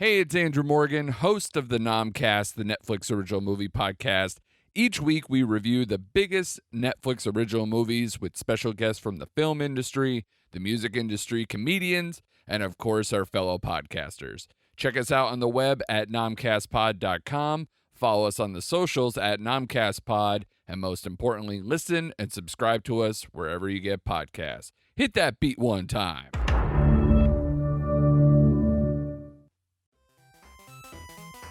Hey, it's Andrew Morgan, host of the Nomcast, the Netflix original movie podcast. Each week, we review the biggest Netflix original movies with special guests from the film industry, the music industry, comedians, and of course, our fellow podcasters. Check us out on the web at nomcastpod.com. Follow us on the socials at nomcastpod. And most importantly, listen and subscribe to us wherever you get podcasts. Hit that beat one time.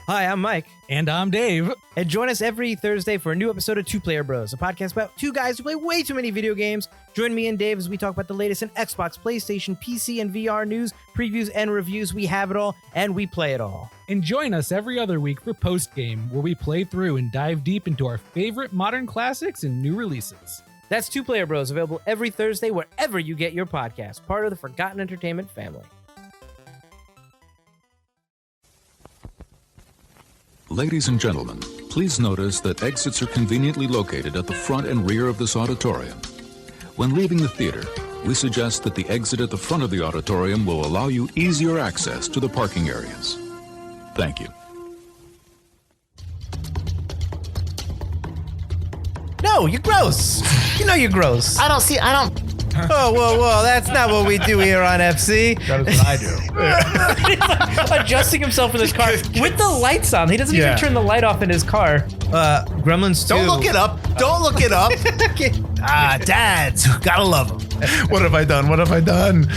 Hi, I'm Mike. And I'm Dave. And join us every Thursday for a new episode of Two Player Bros, a podcast about two guys who play way too many video games. Join me and Dave as we talk about the latest in Xbox, PlayStation, PC, and VR news, previews, and reviews. We have it all, and we play it all. And join us every other week for Post Game, where we play through and dive deep into our favorite modern classics and new releases. That's Two Player Bros, available every Thursday wherever you get your podcast, part of the Forgotten Entertainment family. Ladies and gentlemen, please notice that exits are conveniently located at the front and rear of this auditorium. When leaving the theater, we suggest that the exit at the front of the auditorium will allow you easier access to the parking areas. Thank you. No, you're gross. You know you're gross. I don't. Oh, whoa, that's not what we do here on FC. That is what I do. He's like adjusting himself in his car with the lights on. He doesn't even turn the light off in his car. Gremlins 2. Don't look it up. Don't look it up. Dads. Gotta love them. What have I done?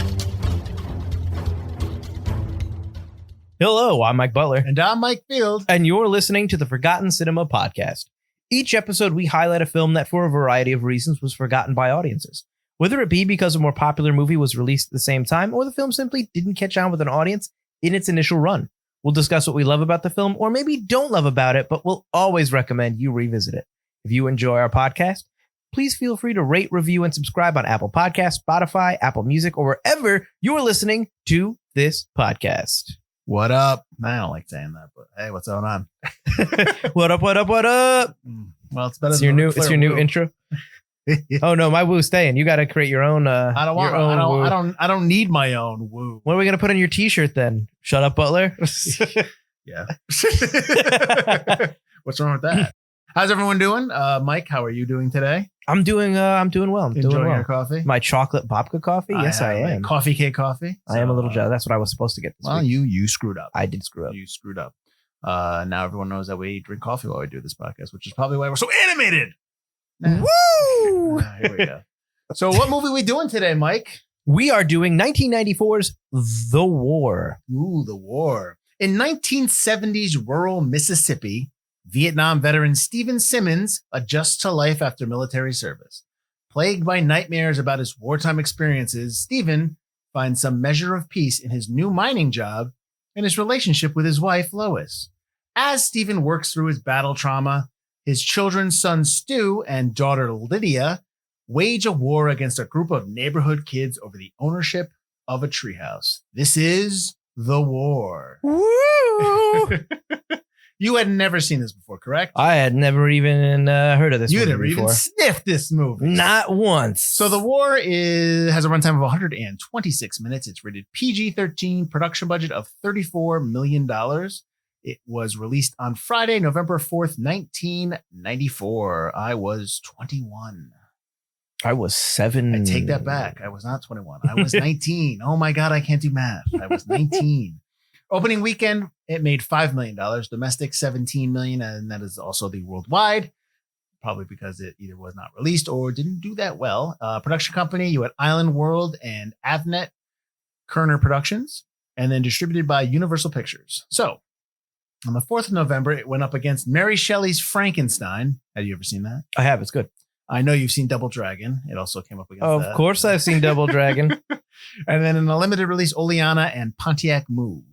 Hello, I'm Mike Butler. And I'm Mike Field. And you're listening to the Forgotten Cinema Podcast. Each episode, we highlight a film that, for a variety of reasons, was forgotten by audiences. Whether it be because a more popular movie was released at the same time, or the film simply didn't catch on with an audience in its initial run. We'll discuss what we love about the film, or maybe don't love about it, but we'll always recommend you revisit it. If you enjoy our podcast, please feel free to rate, review, and subscribe on Apple Podcasts, Spotify, Apple Music, or wherever you are listening to this podcast. What up? I don't like saying that, but hey, what's going on? What up? Well, it's better. It's your new intro. Oh no, my woo's staying. You got to create your own. I don't need my own woo. What are we gonna put on your T-shirt then? Shut up, Butler. Yeah. What's wrong with that? How's everyone doing? Mike, how are you doing today? I'm doing well. Enjoying your coffee? My chocolate babka coffee? Yes, I am. Coffee cake coffee. I am a little jealous. That's what I was supposed to get this week. You screwed up. I did screw up. You screwed up. Now everyone knows that we drink coffee while we do this podcast, which is probably why we're so animated. Woo! Here we go. So what movie are we doing today, Mike? We are doing 1994's The War. Ooh, The War. In 1970s rural Mississippi, Vietnam veteran Stephen Simmons adjusts to life after military service. Plagued by nightmares about his wartime experiences, Stephen finds some measure of peace in his new mining job and his relationship with his wife, Lois. As Stephen works through his battle trauma, his children's son Stu and daughter Lydia wage a war against a group of neighborhood kids over the ownership of a treehouse. This is The War. Woo! You had never seen this before, correct? I had never even heard of this movie never before. even sniffed this movie. Not once. So The War has a runtime of 126 minutes. It's rated PG-13, production budget of $34 million. It was released on Friday, November 4th, 1994. I was 21. I was 7. I take that back. I was not 21. I was 19. Oh my God, I can't do math. I was 19. Opening weekend, it made $5 million. Domestic, $17 million. And that is also the worldwide, probably because it either was not released or didn't do that well. Production company, you had Island World and Avnet Kerner Productions, and then distributed by Universal Pictures. So, on the 4th of November, it went up against Mary Shelley's Frankenstein. Have you ever seen that? I have. It's good. I know you've seen Double Dragon. It also came up against that. Of course I've seen Double Dragon. And then in a limited release, Oleana and Pontiac Move.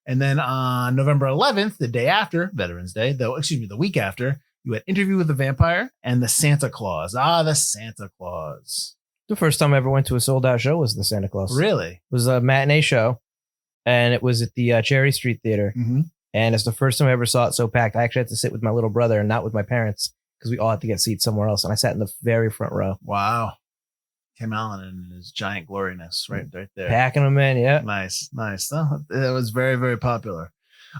And then on November 11th, the day after Veterans Day, the week after, you had Interview with the Vampire and The Santa Claus. The Santa Claus. The first time I ever went to a sold-out show was The Santa Claus. Really? It was a matinee show, and it was at the Cherry Street Theater. Mm-hmm. And it's the first time I ever saw it so packed. I actually had to sit with my little brother and not with my parents because we all had to get seats somewhere else. And I sat in the very front row. Wow. Tim Allen and his giant gloriness right there. Packing them in, yeah. Nice. Oh, it was very, very popular.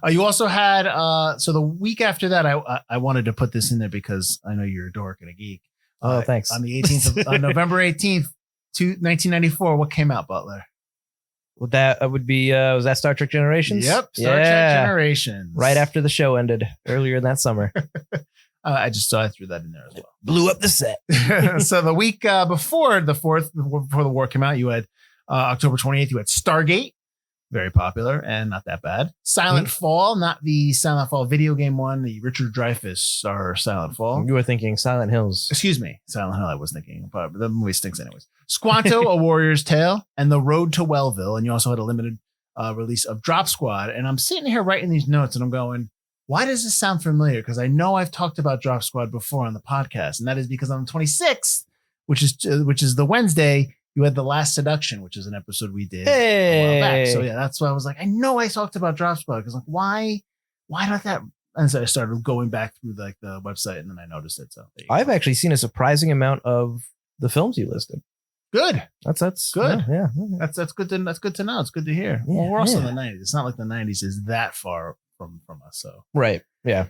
You also had so the week after that, I wanted to put this in there because I know you're a dork and a geek. Oh, thanks. On the 18th on November 18th, 1994, what came out, Butler? Well, that would be was that Star Trek Generations? Yep, Star Trek Generations. Right after the show ended earlier that summer. I threw that in there as well. Blew up the set. So the week before the war came out, you had October 28th, you had Stargate, very popular and not that bad. Silent Fall, not the Silent Fall video game one, the Richard Dreyfuss star Silent Fall. You were thinking Silent Hills. Excuse me, Silent Hill I was thinking, but the movie stinks anyways. Squanto, A Warrior's Tale, and The Road to Wellville, and you also had a limited release of Drop Squad. And I'm sitting here writing these notes and I'm going, why does this sound familiar? Because I know I've talked about Drop Squad before on the podcast, and that is because on the 26th, which is the Wednesday, you had The Last Seduction, which is an episode we did a while back. So yeah, that's why I was like, I know I talked about Drop Squad because like, why not that? And so I started going back through like the website, and then I noticed it. So I've actually seen a surprising amount of the films you listed. Good. That's good. Yeah. That's good to know. It's good to hear. Yeah, well, we're also in the 90s. It's not like the 90s is that far from us. So right. Yeah.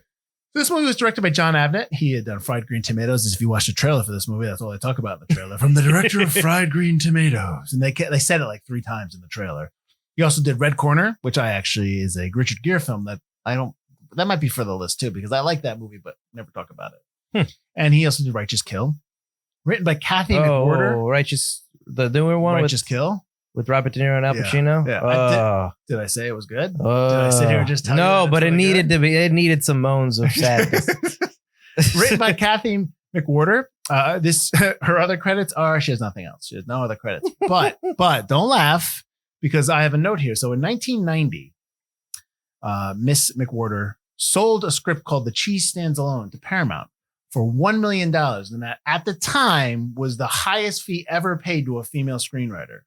This movie was directed by John Avnet. He had done Fried Green Tomatoes. If you watch the trailer for this movie, that's all they talk about in the trailer. From the director of Fried Green Tomatoes. And they said it like 3 times in the trailer. He also did Red Corner, which I actually is a Richard Gere film that that might be for the list too, because I like that movie, but never talk about it. And he also did Righteous Kill, written by Kathy McWhorter. The newer one Righteous Kill. With Robert De Niro and Al Pacino. Yeah. Did I say it was good? Did I sit here and just tell you? No, but it needed some moans of sadness. Written by Kathy McWhorter. Her other credits are she has nothing else. She has no other credits. But don't laugh because I have a note here. So in 1990, Miss McWhorter sold a script called The Cheese Stands Alone to Paramount for $1 million, and that at the time was the highest fee ever paid to a female screenwriter,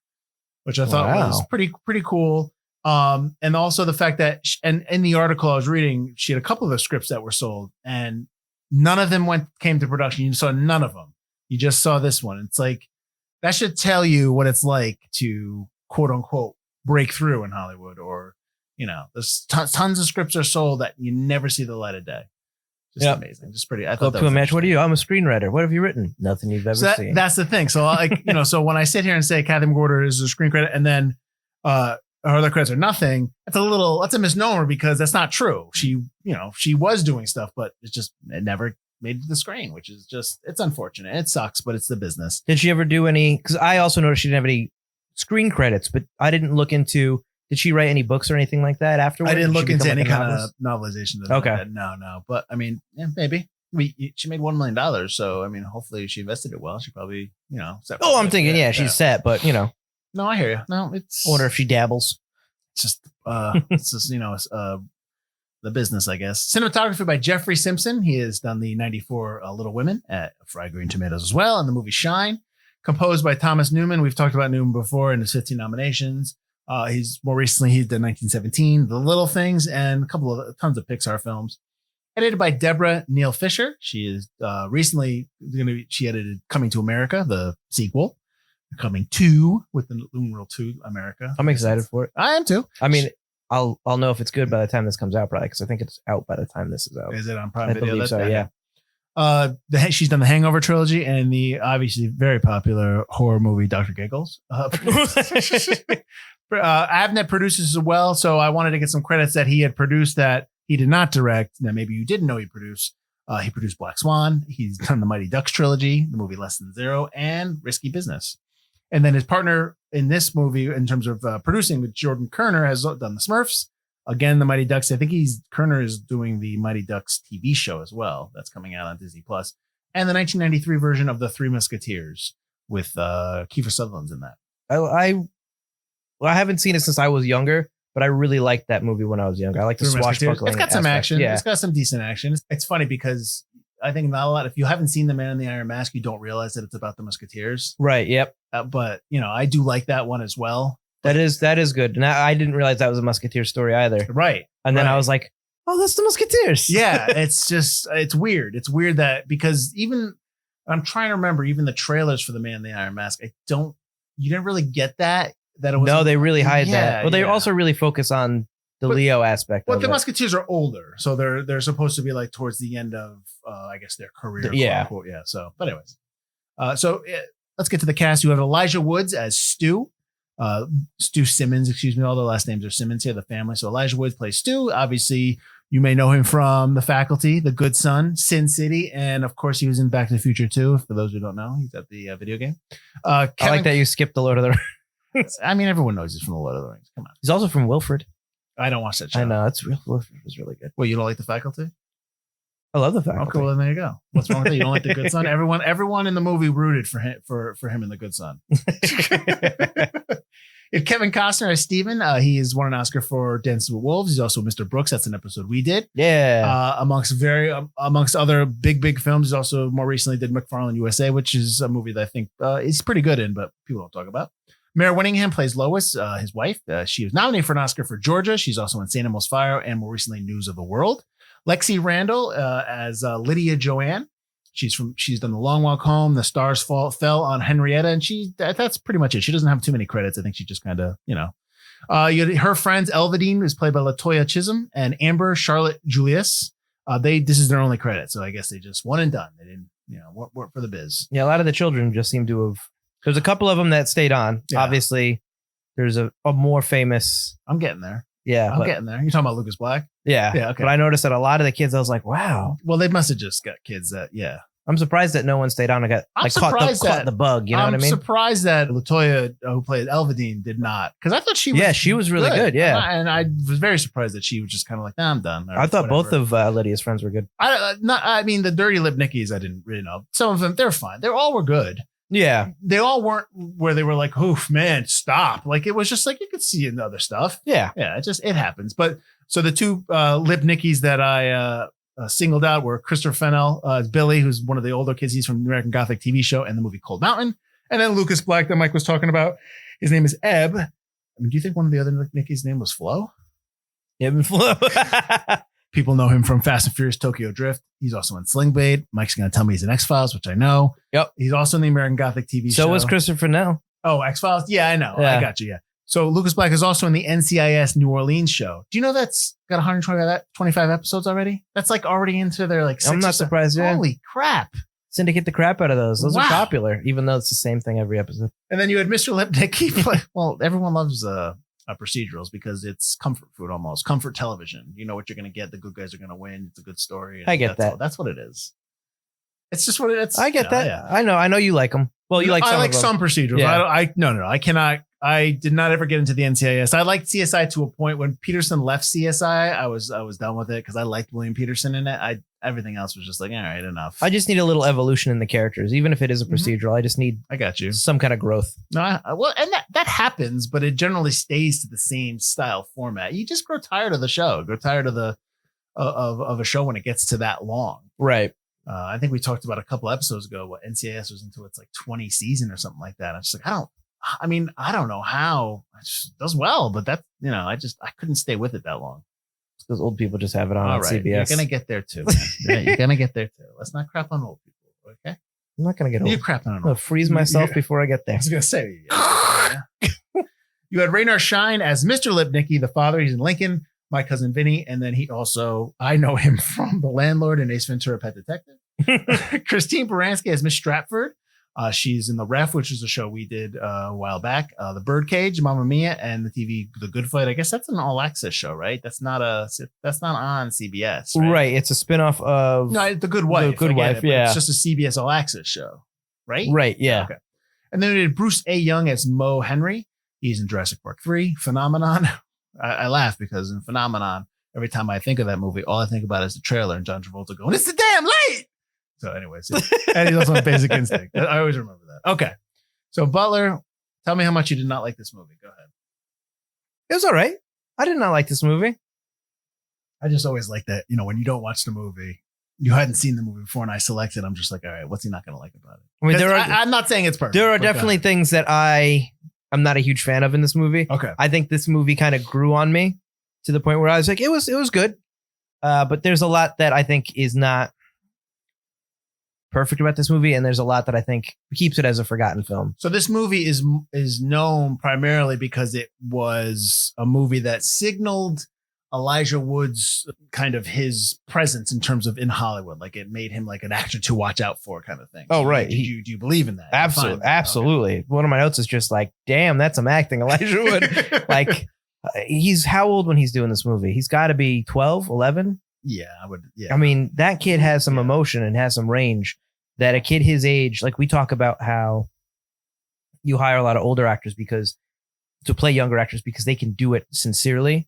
which I thought was pretty cool. And also the fact that, and in the article I was reading, she had a couple of the scripts that were sold and none of them came to production. You saw none of them. You just saw this one. It's like, that should tell you what it's like to quote unquote break through in Hollywood, or, there's tons of scripts are sold that you never see the light of day. Just amazing. Just pretty. I thought to a match. What are you? I'm a screenwriter. What have you written? Nothing you've ever seen. That's the thing. So so when I sit here and say Kathy McWhorter is a screen credit and then her other credits are nothing, that's a misnomer because that's not true. She was doing stuff, but it never made it to the screen, which is it's unfortunate. It sucks, but it's the business. Did she ever do any? Because I also noticed she didn't have any screen credits, but I didn't look into. Did she write any books or anything like that afterwards? I didn't look into any kind of novelization. Okay. No. But I mean, maybe. She made $1 million. So, I mean, hopefully she invested it well. She probably, set. Oh, I'm thinking, she's set, but, No, I hear you. No, it's. I wonder if she dabbles. It's just, the business, I guess. Cinematography by Jeffrey Simpson. He has done the 94 Little Women at Fried Green Tomatoes as well, and the movie Shine. Composed by Thomas Newman. We've talked about Newman before in his 15 nominations. He's more recently, he did 1917, The Little Things, and tons of Pixar films. Edited by Deborah Neal Fisher. She is recently she edited Coming to America, the sequel. Coming to with the numeral 2 America. I'm excited for it. I am too. I mean, I'll know if it's good by the time this comes out, probably, because I think it's out by the time this is out. Is it on Prime I Video? believe so, yeah. She's done the Hangover trilogy and the obviously very popular horror movie Dr. Giggles. Avnet produces as well, so I wanted to get some credits that he had produced that he did not direct. That maybe you didn't know he produced. He produced Black Swan. He's done the Mighty Ducks trilogy, the movie Less Than Zero, and Risky Business. And then his partner in this movie, in terms of producing, with Jordan Kerner, has done the Smurfs. Again, the Mighty Ducks. I think Kerner is doing the Mighty Ducks TV show as well. That's coming out on Disney Plus, and the 1993 version of The Three Musketeers with Kiefer Sutherland's in that. I haven't seen it since I was younger, but I really liked that movie when I was younger. I like the swashbuckling. It's got some action. Yeah. It's got some decent action. It's funny because I think not a lot. If you haven't seen The Man in the Iron Mask, you don't realize that it's about the Musketeers. Right. Yep. But I do like that one as well. That is good. And I didn't realize that was a Musketeer story either. Right. And then I was like, oh, that's the Musketeers. Yeah. It's weird. It's weird that because I'm trying to remember even the trailers for The Man in the Iron Mask. You didn't really get that it was. No, they really hide that. Well, they also really focus on Leo aspect. But of the it. Musketeers are older, so they're supposed to be like towards the end of, I guess, their career. Yeah. Quote, unquote. Yeah. So, but anyways, let's get to the cast. You have Elijah Woods as Stu. Stu Simmons, excuse me. All the last names are Simmons here, the family. So Elijah Woods plays Stu. Obviously, you may know him from The Faculty, The Good Son, Sin City, and of course, he was in Back to the Future 2. For those who don't know, he's at the video game. I like that you skipped the Lord of the Rings. I mean, everyone knows he's from The Lord of the Rings. Come on. He's also from Wilfred. I don't watch that show. I know. Wilfred was really good. Well, you don't like The Faculty? I love The Faculty. Okay, well, then there you go. What's wrong with that? You don't like The Good Son? Everyone in the movie rooted for him in The Good Son. If Kevin Costner as Steven, he has won an Oscar for Dances with Wolves. He's also Mr. Brooks. That's an episode we did. Yeah. Amongst other big films, he's also more recently did McFarlane USA, which is a movie that I think is pretty good in, but people don't talk about. Mare Winningham plays Lois, his wife. She was nominated for an Oscar for Georgia. She's also in St. Elmo's Fire and more recently News of the World. Lexi Randall as Lydia Joanne. She's done The Long Walk Home, The Stars Fell on Henrietta, and that's pretty much it. She doesn't have too many credits. I think she just kind of, her friends Elvadine is played by LaToya Chisholm and Amber Charlotte Julius. This is their only credit, so I guess they just one and done. They didn't, work for the biz. Yeah, a lot of the children just seem to have. There's a couple of them that stayed on. Yeah. Obviously, there's a more famous. I'm getting there. Yeah, I'm getting there. You're talking about Lucas Black? Yeah. Yeah, okay. But I noticed that a lot of the kids, I was like, wow. Well, they must have just got kids that, yeah. I'm surprised that no one stayed on and got caught the bug. You know what I mean? I'm surprised that LaToya, who played Elvadine, did not. Because I thought she was. Yeah, she was really good. Yeah. And I was very surprised that she was just kind of like, nah, I'm done. I thought both of Lydia's friends were good. I mean, the Dirty Lip Nickies, I didn't really know. Some of them, they're fine. They all were good. Yeah. They all weren't where they were like, oof, man, stop. Like, it was just like, you could see in other stuff. Yeah. Yeah, it happens. But so the two Lip Nickies that I singled out were Christopher Fennell as Billy, who's one of the older kids. He's from the American Gothic TV show and the movie Cold Mountain. And then Lucas Black that Mike was talking about. His name is Ebb. I mean, do you think one of the other Nickies' name was Flo? Ebb and Flo. People know him from Fast and Furious Tokyo Drift. He's also in Sling Blade. Mike's going to tell me he's in X-Files, which I know. Yep. He's also in the American Gothic TV show. So was Christopher Fennell. Oh, X-Files? Yeah, I know. Yeah. I got you. Yeah. So Lucas Black is also in the NCIS New Orleans show. Do you know that's got 125 episodes already? That's like already into their like 6 I'm not surprised. Yeah. Holy crap. Syndicate the crap out of those. Those Wow. are popular, even though it's the same thing every episode. And then you had Mr. Lipnick. Well, everyone loves procedurals because it's comfort food almost. Comfort television. You know what you're going to get. The good guys are going to win. It's a good story. I get that. That's what it is. It's just what it is. I get that. Yeah. I know you like them. Well, you like some I like of them. some procedurals. Yeah. No. I cannot. I did not ever get into the NCIS. I liked CSI to a point. When Peterson left CSI, I was done with it because I liked William Peterson in it. Everything else was just like, all right, enough. I just need a little evolution in the characters, even if it is a procedural. I just need I got you. some kind of growth. No, and that happens, but it generally stays to the same style format. You just grow tired of the show. Grow tired of the of a show when it gets to that long. Right. I think we talked about a couple episodes ago what NCIS was into its like 20 season or something like that. I'm just like, I don't know how it just does well, but that, I couldn't stay with it that long. Because old people just have it on All right. CBS. You're going to get there too. Man. You're going to get there too. Let's not crap on old people. Okay. I'm not going to get You're old. crapping on I'm going old. to freeze myself before I get there. I was going to say, you had Raynor Shine as Mr. Lipnicki, the father. He's in Lincoln, my cousin Vinny. And then I know him from The Landlord and Ace Ventura Pet Detective. Christine Baranski as Miss Stratford. She's in The Ref, which is a show we did a while back. The Birdcage, Mamma Mia, and the TV The Good Fight. I guess that's an all access show, right? That's not on CBS, Right. It's a spinoff of The Good Wife. The Good Wife, yeah. It's just a CBS all access show, right? Right. Yeah. Okay. And then we did Bruce A. Young as Mo Henry. He's in Jurassic Park 3, Phenomenon. I laugh because in Phenomenon, every time I think of that movie, all I think about is the trailer and John Travolta going, "It's the damn light." So anyways, and he's also on Basic Instinct. I always remember that. Okay. So Butler, tell me how much you did not like this movie. Go ahead. It was all right. I did not like this movie. I just always like that, when you don't watch the movie, you hadn't seen the movie before and I select it. I'm just like, all right, what's he not going to like about it? I mean, I'm not saying it's perfect. There are but definitely things that I'm not a huge fan of in this movie. Okay. I think this movie kind of grew on me to the point where I was like, it was good. But there's a lot that I think is not perfect about this movie, and there's a lot that I think keeps it as a forgotten film. So this movie is known primarily because it was a movie that signaled Elijah Wood's kind of his presence in terms of in Hollywood, like it made him like an actor to watch out for kind of thing. Oh, right. Do you believe in that? Absolutely. Absolutely. Okay. One of my notes is just like, damn, that's some acting. Elijah Wood. Like he's how old when he's doing this movie? He's got to be 12, 11. Yeah, I would. Yeah. I mean, that kid has some emotion and has some range that a kid his age, like we talk about how you hire a lot of older actors to play younger actors because they can do it sincerely.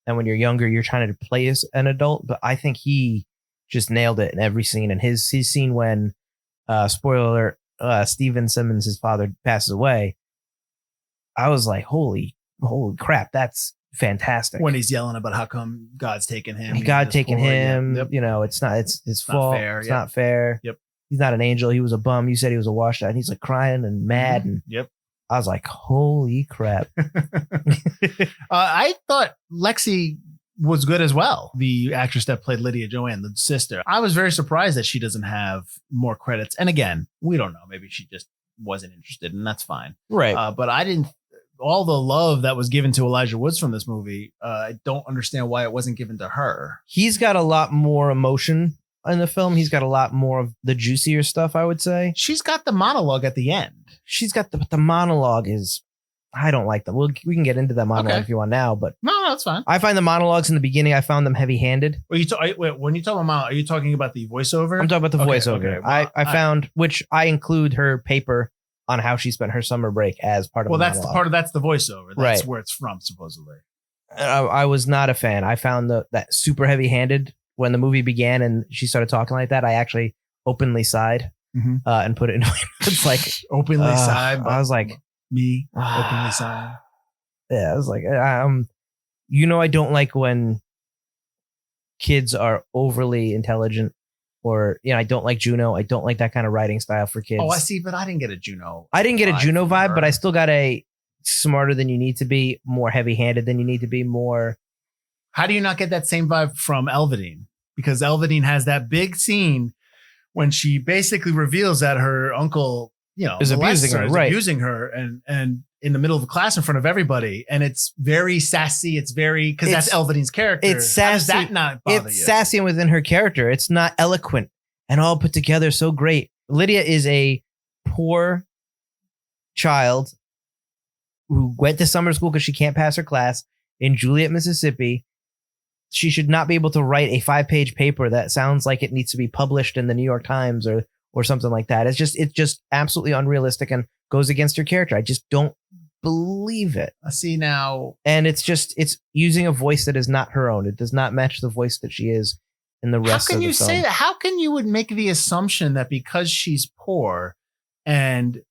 And when you're younger, you're trying to play as an adult. But I think he just nailed it in every scene. And his scene when, spoiler alert, Steven Simmons, his father, passes away. I was like, holy crap, that's fantastic. When he's yelling about how come God's taking him. God taking him. Yeah. Yep. You know, it's his fault. Not fair. It's not fair. Yep. He's not an angel. He was a bum. You said he was a washed-out. And he's like crying and mad. And yep. I was like, holy crap. I thought Lexi was good as well. The actress that played Lydia Joanne, the sister. I was very surprised that she doesn't have more credits. And again, we don't know. Maybe she just wasn't interested, and that's fine. Right. But I didn't. All the love that was given to Elijah Woods from this movie, I don't understand why it wasn't given to her. He's got a lot more emotion in the film. He's got a lot more of the juicier stuff, I would say. She's got the monologue at the end. She's got the monologue is, I don't like them. We can get into that monologue if you want now, but no, that's fine. I find the monologues in the beginning, I found them heavy-handed. When you talk about monologue, are you talking about the voiceover? I'm talking about the voiceover. Okay. Well, I found, which I include her paper on how she spent her summer break as part of the monologue. That's the voiceover. That's right. Where it's from, supposedly. I was not a fan. I found that super heavy-handed when the movie began and she started talking like that. I actually openly sighed and put it in my notes. Like openly sighed. I was like, me openly sighed. Yeah, I was like, I don't like when kids are overly intelligent. Or, I don't like Juno. I don't like that kind of writing style for kids. Oh, I see, but I didn't get a Juno. I didn't get a Juno vibe, but I still got a smarter than you need to be, more heavy-handed than you need to be, more. How do you not get that same vibe from Elvedine? Because Elvedine has that big scene when she basically reveals that her uncle, is abusing her, and in the middle of the class in front of everybody, and it's very sassy. It's very because that's Elvedine's character. It's sassy. How does that not bother you? It's sassy within her character. It's not eloquent and all put together so great. Lydia is a poor child who went to summer school because she can't pass her class in Juliet, Mississippi. She should not be able to write a 5-page paper that sounds like it needs to be published in the New York Times or something like that. It's just absolutely unrealistic and goes against her character. I just don't believe it. I see now. And it's using a voice that is not her own. It does not match the voice that she is in the rest of the film. How can you say that? How can you would make the assumption that because she's poor and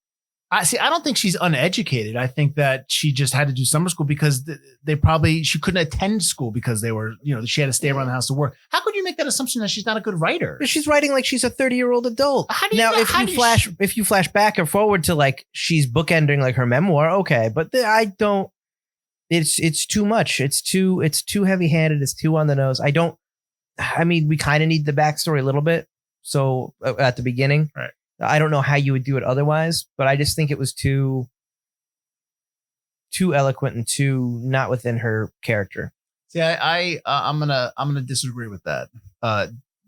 I don't think she's uneducated. I think that she just had to do summer school because she couldn't attend school because they were, she had to stay around the house to work. How could you make that assumption that she's not a good writer? But she's writing like she's a 30-year-old adult. If you flash back or forward to like she's bookending like her memoir, okay, but it's too much. It's too heavy-handed. It's too on the nose. We kind of need the backstory a little bit. So at the beginning, right. I don't know how you would do it otherwise, but I just think it was too eloquent and too not within her character. See, I'm gonna disagree with that.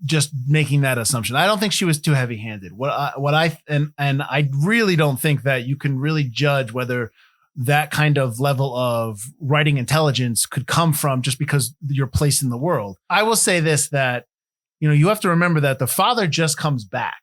Just making that assumption. I don't think she was too heavy-handed. I really don't think that you can really judge whether that kind of level of writing intelligence could come from just because you're placed in the world. I will say this, that, you have to remember that the father just comes back.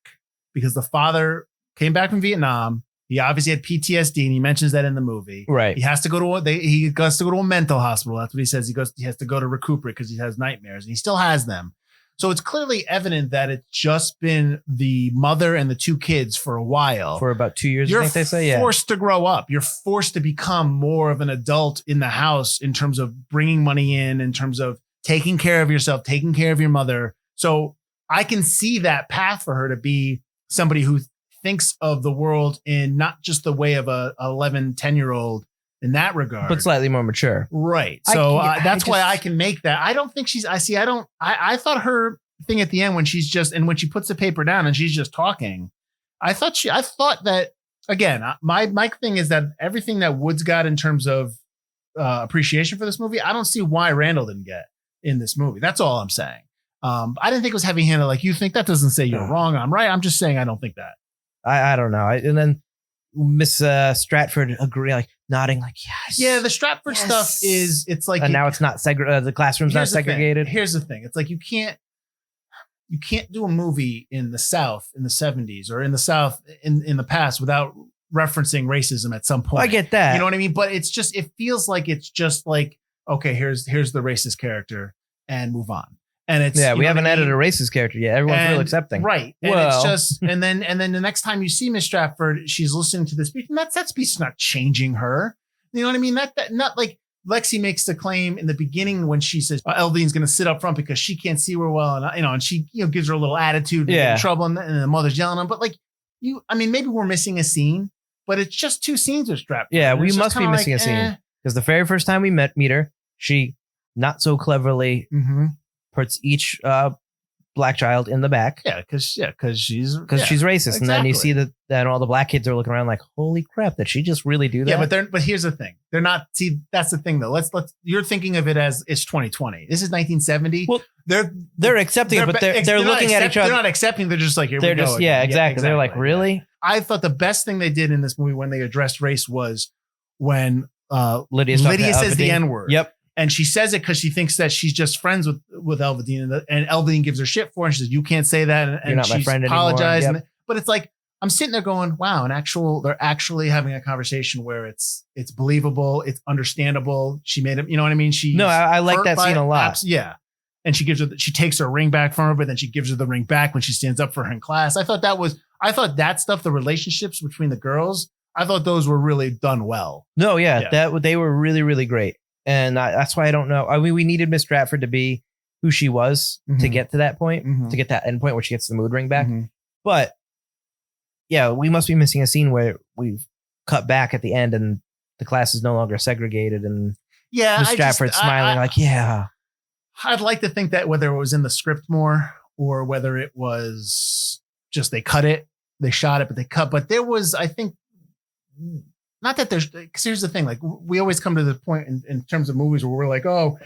Because the father came back from Vietnam. He obviously had PTSD, and he mentions that in the movie. Right. He has to go to a mental hospital. That's what he says. He has to go to recuperate because he has nightmares, and he still has them. So it's clearly evident that it's just been the mother and the 2 kids for a while. For about 2 years, I think they say. You're forced to grow up. You're forced to become more of an adult in the house in terms of bringing money in terms of taking care of yourself, taking care of your mother. So I can see that path for her to be somebody who thinks of the world in not just the way of a 11, 10-year-old in that regard, but slightly more mature. Right. So that's why I can make that. I don't think I thought her thing at the end when when she puts the paper down and she's just talking, I thought that again, my thing is that everything that Woods got in terms of appreciation for this movie. I don't see why Randall didn't get in this movie. That's all I'm saying. I didn't think it was heavy handed like you think. That doesn't say you're wrong. I'm right. I'm just saying I don't think that. I don't know. And then Miss Stratford nodding like yes. Yeah, the Stratford stuff it's like, and now it's not the classroom's not segregated. Here's the thing. It's like you can't do a movie in the South in the 70s or in the South in the past without referencing racism at some point. I get that. You know what I mean? But it feels like it's just like, okay, here's the racist character and move on. And it's we haven't added a racist character yet. Everyone's real accepting, right? And it's just and then the next time you see Miss Stratford, she's listening to the speech, and that speech is not changing her. You know what I mean? That not like Lexi makes the claim in the beginning when she says Eldine's going to sit up front because she can't see her well, and and she gives her a little attitude, in trouble, and the mother's yelling at him. But like maybe we're missing a scene, but it's just 2 scenes with Stratford. Yeah, we must be missing a scene because the very first time we meet her, she not so cleverly. Puts each black child in the back. Yeah, because she's racist. Exactly. And then you see that all the black kids are looking around like, holy crap, did she just really do that? Yeah, but here's the thing. They're not, see, that's the thing though. Let's you're thinking of it as it's 2020. This is 1970. Well, they're accepting it, but they're looking at each other. They're not accepting, they're just like, here they're we just, go. Yeah, exactly. They're like, really? I thought the best thing they did in this movie when they addressed race was when Lydia says the N-word. Yep. And she says it because she thinks that she's just friends with Elvedine, and Elvedine gives her shit for it. And she says, "You can't say that," and you're not my friend apologized. anymore. Yep. But it's like I'm sitting there going, "Wow, they're actually having a conversation where it's believable, it's understandable." She made it, you know what I mean? I like that scene a lot. Yeah, and she takes her ring back from her, but then she gives her the ring back when she stands up for her in class. I thought that stuff, the relationships between the girls, I thought those were really done well. No, that they were really, really great. And that's why I don't know. I mean, we needed Miss Stratford to be who she was to get to that point, to get that end point where she gets the mood ring back. But yeah, we must be missing a scene where we've cut back at the end and the class is no longer segregated. And Miss Stratford's smiling I'd like to think that whether it was in the script more or whether it was just they cut it, they shot it, but they cut. But there was, I think, not that there's, because here's the thing, like we always come to the point in terms of movies where we're like, oh,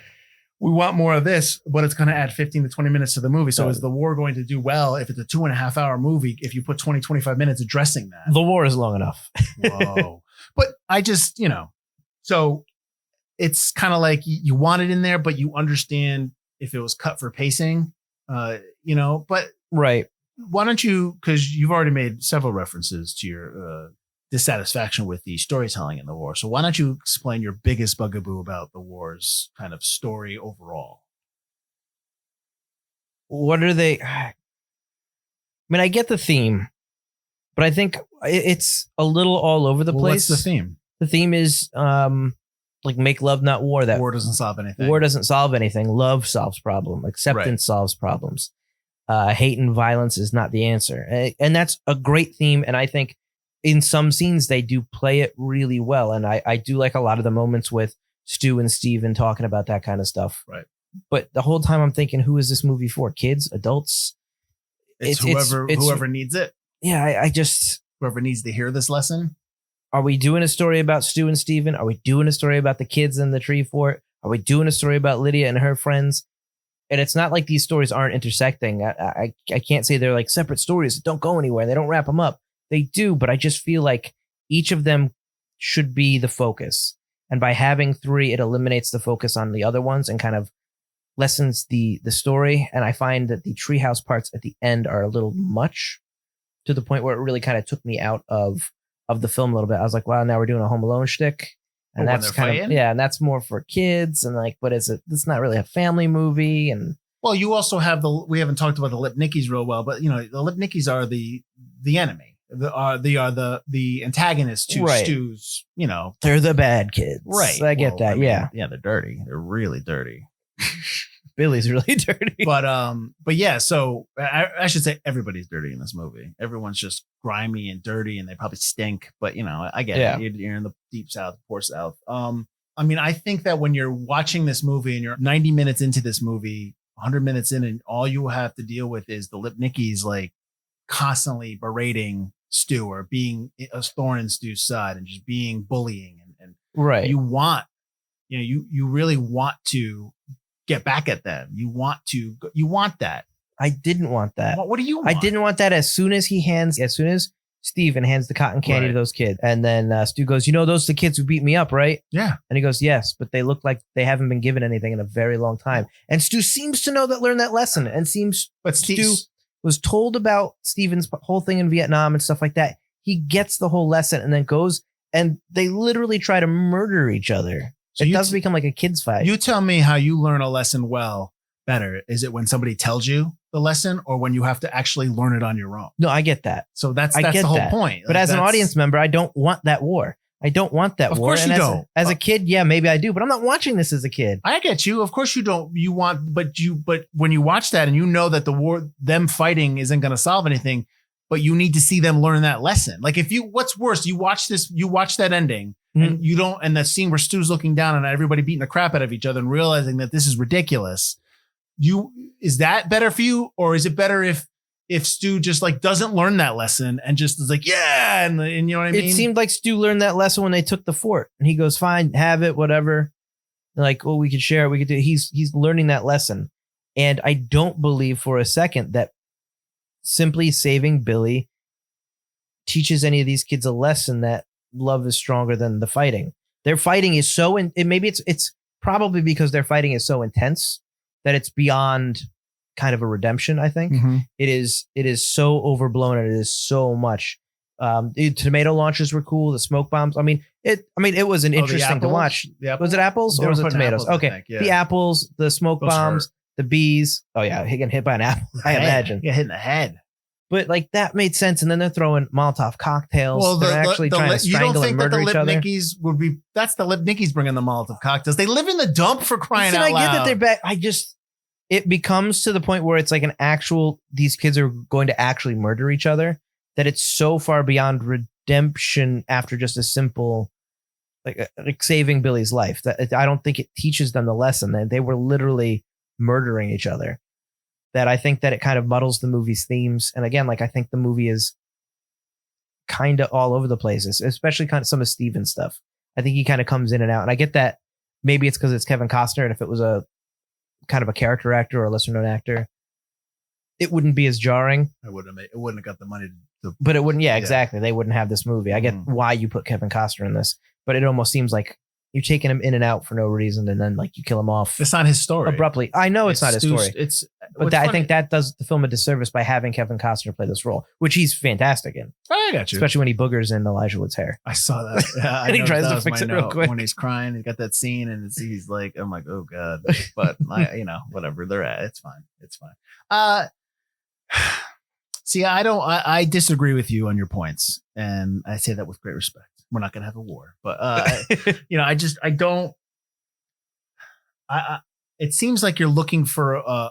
we want more of this, but it's going to add 15 to 20 minutes to the movie. So is the war going to do well if it's a 2.5 hour movie, if you put 20, 25 minutes addressing that? The war is long enough. Whoa. But I just, so it's kind of like you want it in there, but you understand if it was cut for pacing, but right. Why don't you, because you've already made several references to your dissatisfaction with the storytelling in the war. So why don't you explain your biggest bugaboo about the war's kind of story overall? What are they? I mean, I get the theme, but I think it's a little all over the place. What's the theme? The theme is like make love, not war. That war doesn't solve anything. War doesn't solve anything. Love solves problem. Acceptance solves problems. Hate and violence is not the answer. And that's a great theme. And I think in some scenes, they do play it really well. And I do like a lot of the moments with Stu and Steven talking about that kind of stuff. Right. But the whole time I'm thinking, who is this movie for? Kids? Adults? It's whoever needs it. Yeah, I just... Whoever needs to hear this lesson. Are we doing a story about Stu and Steven? Are we doing a story about the kids in the tree fort? Are we doing a story about Lydia and her friends? And it's not like these stories aren't intersecting. I can't say they're like separate stories that don't go anywhere. They don't wrap them up. They do, but I just feel like each of them should be the focus. And by having 3, it eliminates the focus on the other ones and kind of lessens the story. And I find that the treehouse parts at the end are a little much to the point where it really kind of took me out of the film a little bit. I was like, wow, now we're doing a Home Alone shtick. And that's kind of, and that's more for kids. And like, but it's not really a family movie. And well, you also have we haven't talked about the Lipnickies real well, but the Lipnickies are the enemy. They are the antagonists to Stu's, they're the bad kids. Right. I get that. Yeah, they're dirty. They're really dirty. Billy's really dirty. But yeah, so I should say everybody's dirty in this movie. Everyone's just grimy and dirty and they probably stink, but I get it. You're in the deep South, poor South. I mean, I think that when you're watching this movie and you're 90 minutes into this movie, 100 minutes in, and all you have to deal with is the Lipnickies like constantly berating Stu or being a thorn in Stu's side and just being bullying and right. You want you really want to get back at them. You want that. I didn't want that. What do you want? I didn't want that as soon as Steven hands the cotton candy to those kids. And then Stu goes, those are the kids who beat me up, right? Yeah. And he goes, yes, but they look like they haven't been given anything in a very long time. And Stu seems to learn that lesson and but Stu was told about Steven's whole thing in Vietnam and stuff like that. He gets the whole lesson and then goes and they literally try to murder each other. So it does become like a kid's fight. You tell me how you learn a lesson better. Is it when somebody tells you the lesson or when you have to actually learn it on your own? No, I get that. So that's the whole point. But as an audience member, I don't want that war. I don't want that war. Of course you don't. As a kid, yeah, maybe I do, but I'm not watching this as a kid. I get you. Of course you don't. But when you watch that and you know that the war, them fighting isn't going to solve anything, but you need to see them learn that lesson. Like what's worse, you watch that ending and you don't, and that scene where Stu's looking down and everybody beating the crap out of each other and realizing that this is ridiculous. Is that better for you, or is it better if Stu just like doesn't learn that lesson and just is like, yeah, and you know what I mean? It seemed like Stu learned that lesson when they took the fort, and he goes, "Fine, have it, whatever." And like, well, we could share it. We could do. He's learning that lesson, and I don't believe for a second that simply saving Billy teaches any of these kids a lesson that love is stronger than the fighting. Their fighting is so, and maybe it's probably because their fighting is so intense that it's beyond kind of a redemption. I think it is so overblown and it is so much. The tomato launchers were cool. The smoke bombs. It was an interesting to watch. Was it apples or was it tomatoes? Apples, okay. The apples, the smoke bombs, the bees. Oh yeah. Getting hit by an apple. I imagine. Yeah. Hit in the head. But like that made sense. And then they're throwing Molotov cocktails. Well, they're actually trying to strangle and murder each other. That's the Lipnickies bringing the Molotov cocktails. They live in the dump for crying out loud. I get that they're back. It becomes to the point where it's like these kids are going to actually murder each other, that it's so far beyond redemption after just a simple, like saving Billy's life, that I don't think it teaches them the lesson that they were literally murdering each other. That I think that it kind of muddles the movie's themes. And again, like I think the movie is kind of all over the place, especially kind of some of Steven's stuff. I think he kind of comes in and out. And I get that maybe it's because it's Kevin Costner. And if it was a kind of a character actor or a lesser known actor, it wouldn't be as jarring. It wouldn't have got the money to but it wouldn't. Yeah, exactly. They wouldn't have this movie. I get why you put Kevin Costner in this, but it almost seems like you're taking him in and out for no reason, and then like you kill him off. It's not his story abruptly. I know it's not his story. I think that does the film a disservice by having Kevin Costner play this role, which he's fantastic in. I got you. Especially when he boogers in Elijah Wood's hair. I saw that. Yeah, and he tries to fix it real quick when he's crying. He got that scene, and he's like, "I'm like, oh god," but whatever they're at, it's fine. It's fine. See, I disagree with you on your points, and I say that with great respect. We're not going to have a war, but I don't. It seems like you're looking for a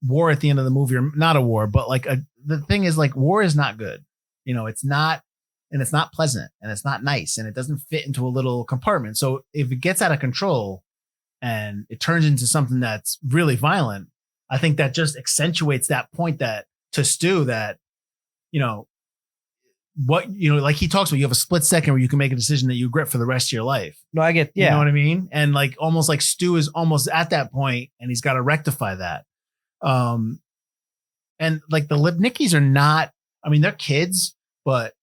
war at the end of the movie, or not a war, but like the thing is, like, war is not good. It's not, and it's not pleasant, and it's not nice, and it doesn't fit into a little compartment. So if it gets out of control and it turns into something that's really violent, I think that just accentuates that point that to Stu that, like he talks about, you have a split second where you can make a decision that you regret for the rest of your life. No, I get, yeah. You know what I mean? And like, almost like Stu is almost at that point and he's got to rectify that. And like the Lipnickies are not, they're kids, but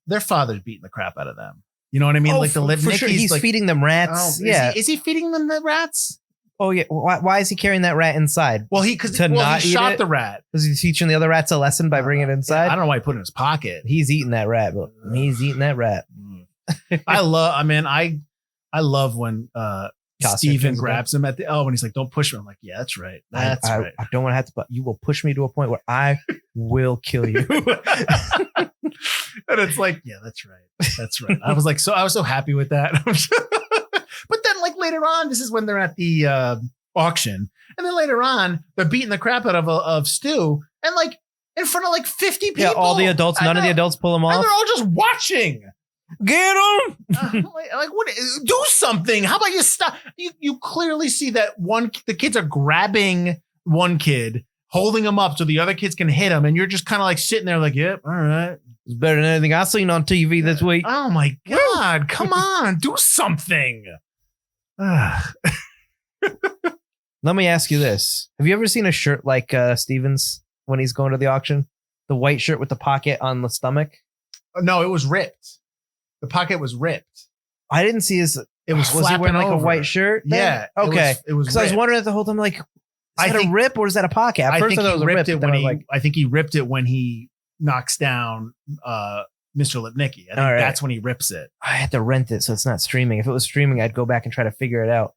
their father's beating the crap out of them. You know what I mean? Like the Lipnickies, sure. He's feeding them rats. Is he feeding them the rats? Oh yeah. Why is he carrying that rat inside? Well, he shot the rat. Was he teaching the other rats a lesson by bringing it inside? I don't know why he put it in his pocket. He's eating that rat, but he's eating that rat. I love when Steven grabs him at when he's like, "Don't push me." I'm like, "Yeah, that's right. That's right. I don't want to have to, but you will push me to a point where I will kill you." And it's like, "Yeah, that's right. That's right." I was so happy with that. But then, like, later on, this is when they're at the auction, and then later on, they're beating the crap out of Stu, and like in front of like 50 people. Yeah, all the adults. None of the adults pull him off. And they're all just watching. Get him! Like what? Do something. How about you stop? You clearly see that the kids are grabbing one kid, holding him up so the other kids can hit him, and you're just kind of like sitting there, like, "Yep, all right." It's better than anything I've seen on TV this week. Oh my God. Come on. Do something. Let me ask you this. Have you ever seen a shirt like Steven's when he's going to the auction? The white shirt with the pocket on the stomach? No, it was ripped. The pocket was ripped. I didn't see his. It was he wearing like over. a white shirt? Then? Yeah. Okay. It was because I was wondering the whole time, like, is that a rip or is that a pocket? At first I thought it was a rip. I think he ripped it when he knocks down Mr. Lipnicki. I think that's when he rips it. I had to rent it, so it's not streaming. If it was streaming, I'd go back and try to figure it out.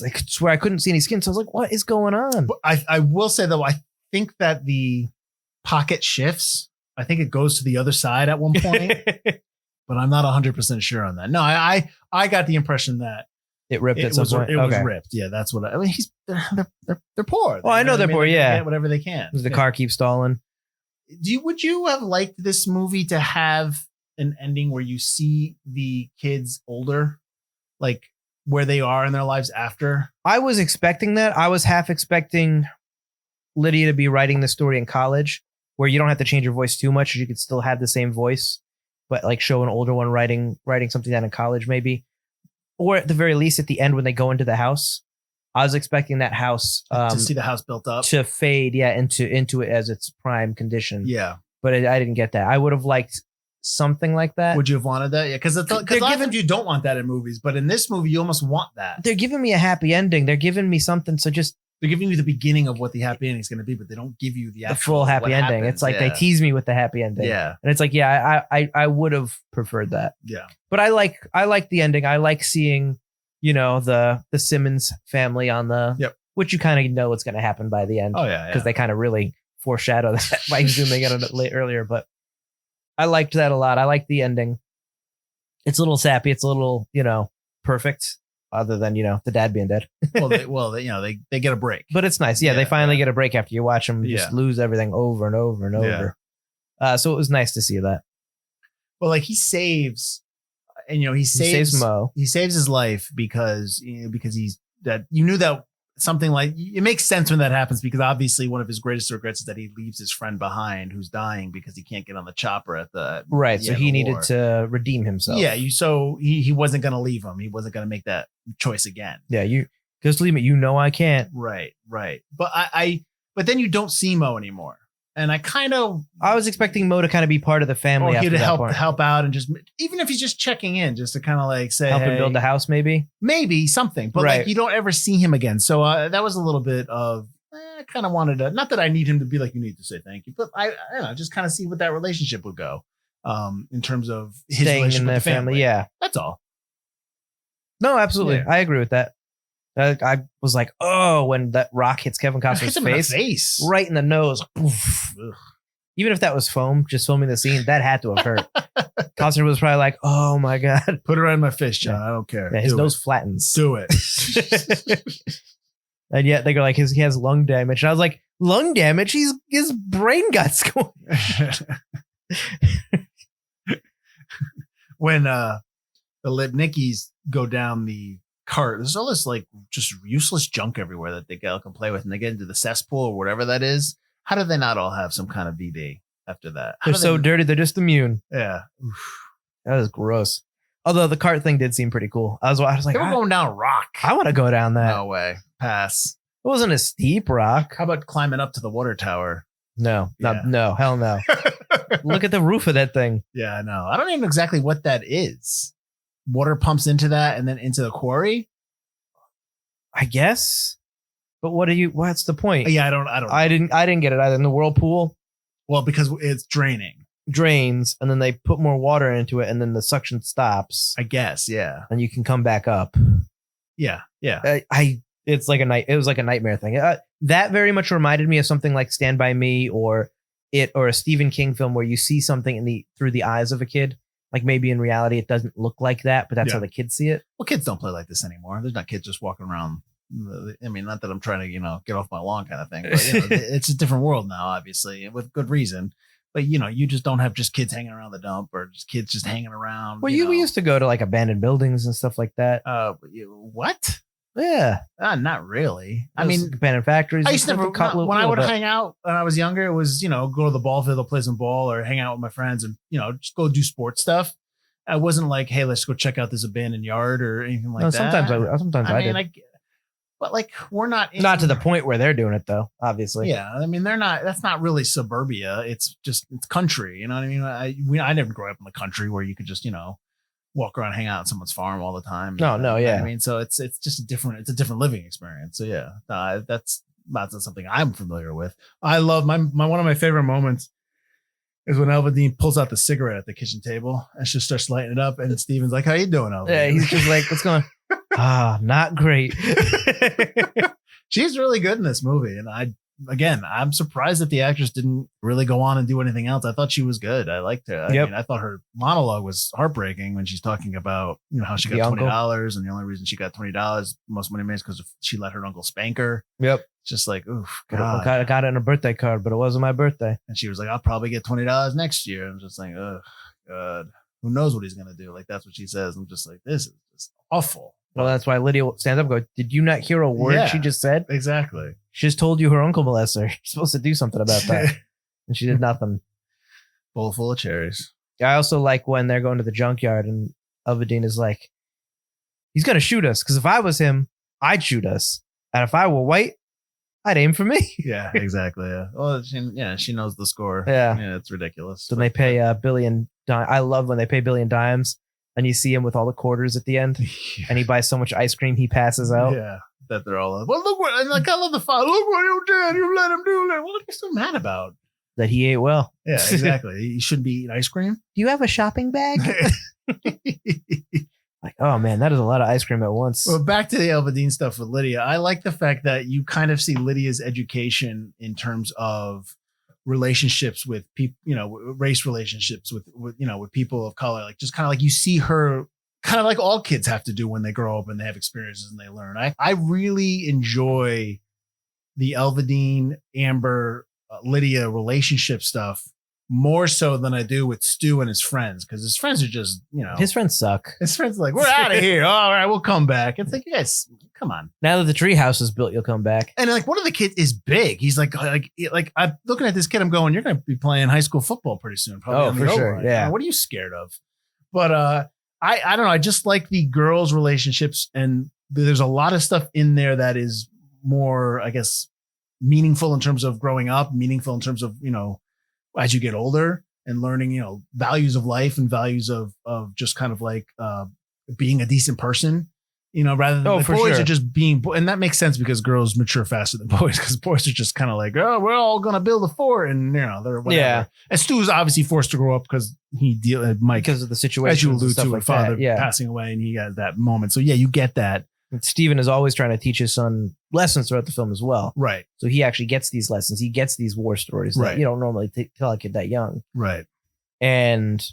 I could swear I couldn't see any skin, so I was like, what is going on? But I will say, though, I think that the pocket shifts. I think it goes to the other side at one point, but I'm not 100% sure on that. No, I got the impression that it ripped at some point. It was ripped. Yeah, that's what I mean. They're poor. Oh, I know they're poor. Yeah, get whatever they can. The car keeps stalling. Would you have liked this movie to have an ending where you see the kids older, like where they are in their lives after? I was expecting that. I was half expecting Lydia to be writing the story in college, where you don't have to change your voice too much. You could still have the same voice, but like show an older one writing something down in college, maybe, or at the very least at the end when they go into the house. I was expecting that house to see the house built up, to fade, into it as its prime condition. Yeah, but I didn't get that. I would have liked something like that. Would you have wanted that? Yeah, because a lot of times you don't want that in movies, but in this movie you almost want that. They're giving me a happy ending. They're giving me something. So they're giving you the beginning of what the happy ending is going to be, but they don't give you the full happy ending. Happens. It's like they tease me with the happy ending. Yeah, and it's like, I would have preferred that. Yeah, but I like the ending. I like seeing, the Simmons family on the which you kind of know what's going to happen by the end. Oh yeah, because they kind of really foreshadow that by zooming in on it earlier. But I liked that a lot. I like the ending. It's a little sappy. It's a little perfect. Other than the dad being dead. they get a break, but it's nice. Yeah, they finally get a break after you watch them just lose everything over and over and over. So it was nice to see that. Well, like he saves Mo. He saves his life because he's that you knew that something like it makes sense when that happens, because obviously one of his greatest regrets is that he leaves his friend behind who's dying because he can't get on the chopper at the so he needed to redeem himself. Yeah, he wasn't going to leave him. He wasn't going to make that choice again. Yeah, you just leave me. I can't. Right. But but then you don't see Mo anymore. And I was expecting Mo to kind of be part of the family. Or he to help out and just, even if he's just checking in, just to kind of like say, help him build the house, maybe something. But like you don't ever see him again. So that was a little bit of, I kind of wanted to, not that I need him to be like, you need to say thank you, but I just kind of see what that relationship would go in terms of his staying relationship in with the the family. Yeah, that's all. No, absolutely, I agree with that. I was like, oh, when that rock hits Kevin Costner's face, right in the nose. Even if that was foam, just filming the scene, that had to have hurt. Costner was probably like, oh my God. Put it right in my face, John. I don't care. Yeah, his nose flattens. Do it. And yet they go like, he has lung damage. And I was like, lung damage? His brain gut's going. When the Lipnickis go down the cart, there's all this like just useless junk everywhere that they can play with, and they get into the cesspool or whatever that is. How do they not all have some kind of VD after that? They're so dirty, they're just immune. Yeah. That was gross. Although the cart thing did seem pretty cool. I was like, they were going down a rock. I want to go down that. No way. Pass. It wasn't a steep rock. How about climbing up to the water tower? No, no, hell no. Look at the roof of that thing. Yeah, I know. I don't even know exactly what that is. Water pumps into that and then into the quarry? I guess. But what's the point? Yeah, I don't know. I didn't get it either. In the whirlpool? Well, because it's drains, and then they put more water into it, and then the suction stops. I guess, yeah. And you can come back up. Yeah. It was like a nightmare thing. That very much reminded me of something like Stand By Me or a Stephen King film where you see something through the eyes of a kid. Like maybe in reality it doesn't look like that, but that's how the kids see it. Well, kids don't play like this anymore. There's not kids just walking around. I mean, not that I'm trying to, get off my lawn kind of thing, but it's a different world now, obviously, with good reason. But, you just don't have just kids hanging around the dump or just kids just hanging around. Well, we used to go to like abandoned buildings and stuff like that. What? Yeah. Not really. I mean, abandoned factories. I used to when I would hang out when I was younger, it was, go to the ball field, play some ball or hang out with my friends and, just go do sports stuff. I wasn't like, hey, let's go check out this abandoned yard or anything like that. Sometimes I did. But like, we're not to the point where they're doing it though, obviously. Yeah, I mean, that's not really suburbia. It's country. You know what I mean? I never grew up in the country where you could just, walk around, hang out on someone's farm all the time. No, yeah. I mean, so it's just a different living experience. So yeah, that's not something I'm familiar with. I love one of my favorite moments is when Elvadine pulls out the cigarette at the kitchen table and she starts lighting it up, and Steven's like, "How you doing, Elvadine?" Yeah, he's just like, "What's going on?" Not great. She's really good in this movie, and I'm surprised that the actress didn't really go on and do anything else. I thought she was good. I liked her. I mean, I thought her monologue was heartbreaking when she's talking about how she got $20, and the only reason she got $20 most money made is because she let her uncle spank her. Yep. Just like, oof, God. I got it in a birthday card, but it wasn't my birthday. And she was like, "I'll probably get $20 next year." I'm just like, oh God, who knows what he's gonna do? Like, that's what she says. I'm just like, this is just awful. Well, that's why Lydia stands up and goes, "Did you not hear a word she just said?" Exactly. She just told you her uncle molested her. You're supposed to do something about that. And she did nothing. Bowl full of cherries. I also like when they're going to the junkyard and Elvadine is like, "He's going to shoot us. Because if I was him, I'd shoot us. And if I were white, I'd aim for me." Yeah, exactly. Yeah. Well, she knows the score. Yeah. It's ridiculous. So they pay Billy and Dime. I love when they pay Billy and Dimes. And you see him with all the quarters at the end, and he buys so much ice cream he passes out. Yeah, that they're all. Well, look what, and like, I love the father. Look what you did. You let him do that. What are you so mad about? That he ate well. Yeah, exactly. He shouldn't be eating ice cream. Do you have a shopping bag? Like, oh man, that is a lot of ice cream at once. Well, back to the Elvadine stuff with Lydia. I like the fact that you kind of see Lydia's education in terms of relationships with people, race relationships with people of color, like just kind of like you see her kind of like all kids have to do when they grow up and they have experiences and they learn. I really enjoy the Elvadine, Amber, Lydia relationship stuff more so than I do with Stu and his friends, because his friends are just, his friends suck. His friends are like, "We're out of here. All right, we'll come back." It's like, you guys, come on. Now that the treehouse is built, you'll come back. And like, one of the kids is big. He's like I'm looking at this kid. I'm going, "You're going to be playing high school football pretty soon." Probably. Oh, for sure. Yeah. What are you scared of? But I don't know. I just like the girls' relationships, and there's a lot of stuff in there that is more, I guess, meaningful in terms of growing up, meaningful in terms of, as you get older and learning, values of life and values of just kind of like being a decent person, rather than the boys are just being, and that makes sense because girls mature faster than boys, because boys are just kind of like, "Oh, we're all going to build a fort," and they're whatever. Yeah. And Stu is obviously forced to grow up because Mike, because of the situation, as you allude to, like with father that. Yeah. passing away, and he got that moment. So yeah, you get that. And Steven is always trying to teach his son lessons throughout the film as well. Right. So he actually gets these lessons. He gets these war stories that you don't normally tell a kid that young. Right. And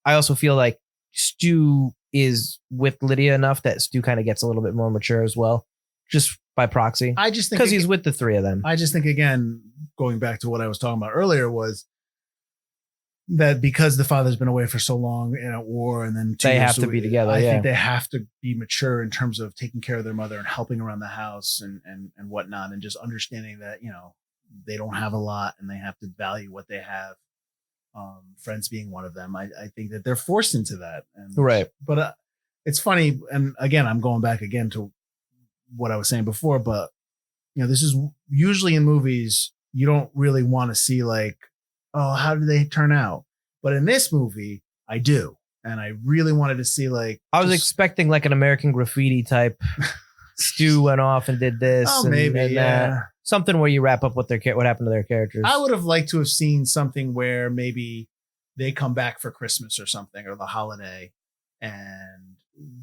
I also feel like Stu is with Lydia enough that Stu kind of gets a little bit more mature as well, just by proxy. I just think because he's with the three of them. I just think, again, going back to what I was talking about earlier, was that because the father's been away for so long in a war, and then they have to be together. I think they have to be mature in terms of taking care of their mother and helping around the house and whatnot, and just understanding that, they don't have a lot and they have to value what they have. Friends being one of them. I think that they're forced into that. Right. But it's funny. And again, I'm going back again to what I was saying before, but this is usually in movies, you don't really want to see like, oh, how did they turn out? But in this movie, I do. And I really wanted to see like, I was expecting like an American Graffiti type. Stu went off and did this. Oh, maybe. Something where you wrap up what happened to their characters. I would have liked to have seen something where maybe they come back for Christmas or something, or the holiday, and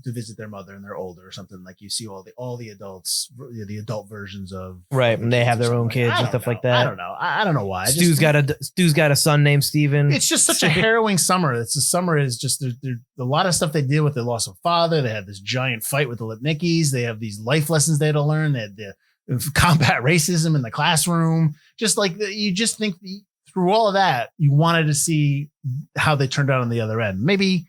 to visit their mother, and they're older or something. Like you see all the adults, the adult versions of, right, and they have their own kids and stuff like that. I don't know. I don't know why. Stu's got a son named Steven. It's just such a harrowing summer. The summer is just there's a lot of stuff they deal with. The loss of father. They had this giant fight with the Lipnickies. They have these life lessons they had to learn. They had the combat racism in the classroom. Just like you just think through all of that, you wanted to see how they turned out on the other end. Maybe,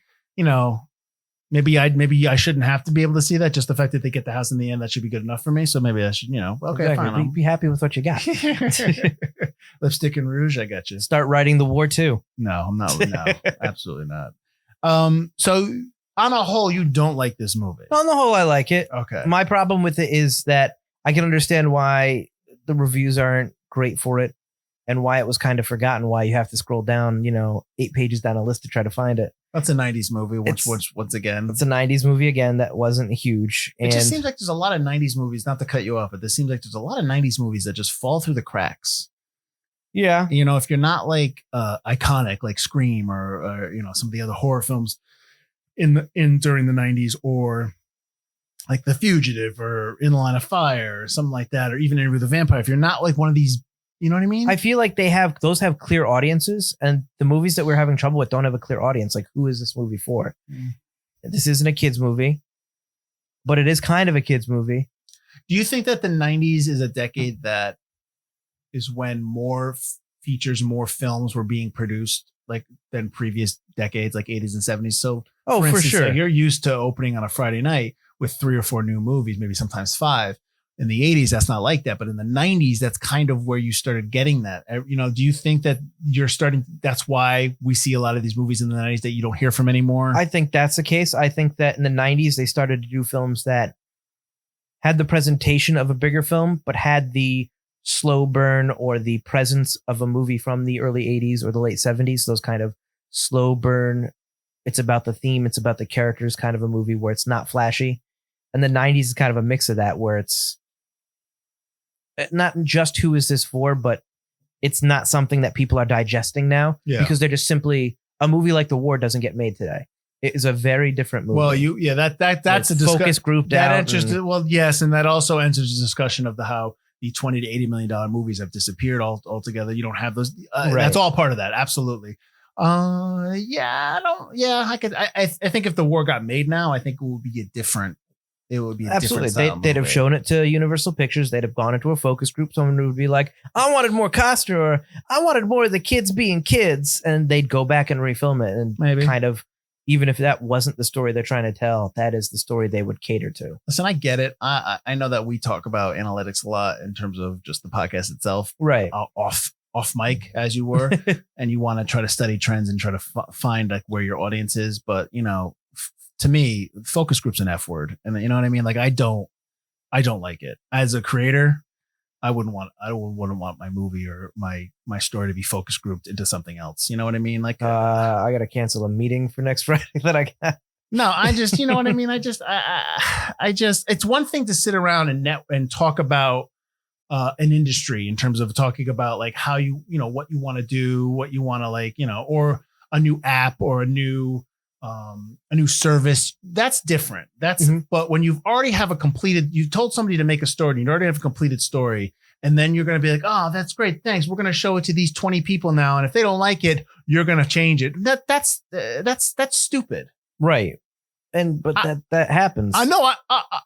maybe I shouldn't have to be able to see that. Just the fact that they get the house in the end, that should be good enough for me. So maybe I should, okay, exactly. fine. Be happy with what you got. Lipstick and rouge, I got you. Start writing the war too. No, I'm not. No, absolutely not. So on a whole, you don't like this movie. On the whole, I like it. Okay. My problem with it is that I can understand why the reviews aren't great for it and why it was kind of forgotten, why you have to scroll down, 8 pages down a list to try to find it. That's a 90s movie, which once again. It's a 90s movie again that wasn't huge. It just seems like there's a lot of 90s movies, not to cut you off, but there seems like there's a lot of 90s movies that just fall through the cracks. Yeah. If you're not like iconic like Scream or some of the other horror films during the 90s, or like The Fugitive or In the Line of Fire or something like that, or even Interview with the Vampire, if you're not like one of these, you know what I mean? I feel like those have clear audiences, and the movies that we're having trouble with don't have a clear audience. Like, who is this movie for? This isn't a kid's movie, but it is kind of a kid's movie. Do you think that the 90s is a decade that is when more features, more films were being produced like than previous decades, like 80s and 70s? So, for instance, sure. like, you're used to opening on a Friday night with 3 or 4 new movies, maybe sometimes 5. In the 80s, that's not like that. But in the 90s, that's kind of where you started getting that. Do you think that that's why we see a lot of these movies in the 90s that you don't hear from anymore? I think that's the case. I think that in the 90s, they started to do films that had the presentation of a bigger film, but had the slow burn or the presence of a movie from the early 80s or the late 70s. Those kind of slow burn. It's about the theme. It's about the characters kind of a movie where it's not flashy. And the 90s is kind of a mix of that, where it's not just who is this for, but it's not something that people are digesting now, because they're just simply a movie like The War doesn't get made today. It is a very different movie. Well, that's a focus group. That enters. Well, yes, and that also enters the discussion of how the $20 to $80 million movies have disappeared altogether. You don't have those. Right. That's all part of that. Absolutely. I think if The War got made now, I think it would be a different. It would be a absolutely. Different They'd have shown it to Universal Pictures. They'd have gone into a focus group. Someone would be like, "I wanted more Costner," or "I wanted more of the kids being kids," and they'd go back and refilm it. And maybe kind of, even if that wasn't the story they're trying to tell, that is the story they would cater to. Listen, I get it. I know that we talk about analytics a lot in terms of just the podcast itself, right? Off mic, as you were, and you want to try to study trends and try to find like where your audience is, but to me, focus group's an F word. And you know what I mean? Like, I don't like it. As a creator, I wouldn't want my movie or my story to be focus grouped into something else. You know what I mean? Like, I got to cancel a meeting for next Friday that I got. No, I just, you know what I mean? I just, it's one thing to sit around and talk about an industry in terms of talking about like how what you want to do, what you want to like, or a new app or a new service. That's different. But when you've told somebody to make a story and you already have a completed story, and then you're going to be like, "Oh, that's great. Thanks. We're going to show it to these 20 people now. And if they don't like it, you're going to change it." That's stupid. Right. But that happens. I know.